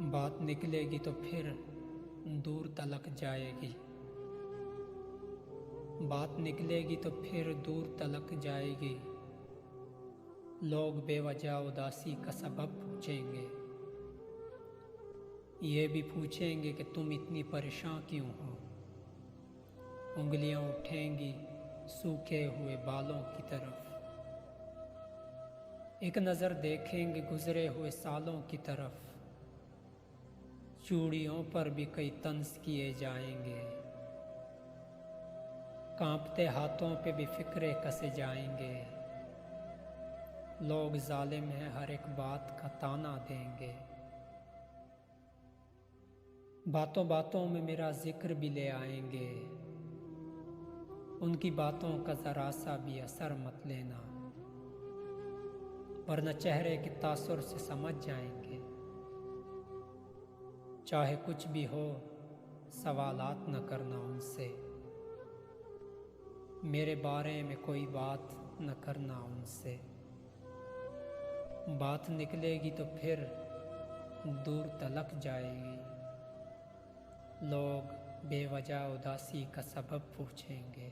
बात निकलेगी तो फिर दूर तलक जाएगी। बात निकलेगी तो फिर दूर तलक जाएगी। लोग बेवजह उदासी का सबब पूछेंगे। ये भी पूछेंगे कि तुम इतनी परेशान क्यों हो। उंगलियां उठेंगी सूखे हुए बालों की तरफ। एक नज़र देखेंगे गुजरे हुए सालों की तरफ। चूड़ियों पर भी कई तंज किए जाएंगे। कांपते हाथों पे भी फिक्रे कसे जाएंगे। लोग जालिम हैं हर एक बात का ताना देंगे। बातों बातों में मेरा जिक्र भी ले आएंगे। उनकी बातों का जरा सा भी असर मत लेना, वरना चेहरे के तासुर से समझ जाएंगे। चाहे कुछ भी हो सवालात न करना उनसे। मेरे बारे में कोई बात न करना उनसे। बात निकलेगी तो फिर दूर तलक जाएगी। लोग बेवजह उदासी का सबब पूछेंगे।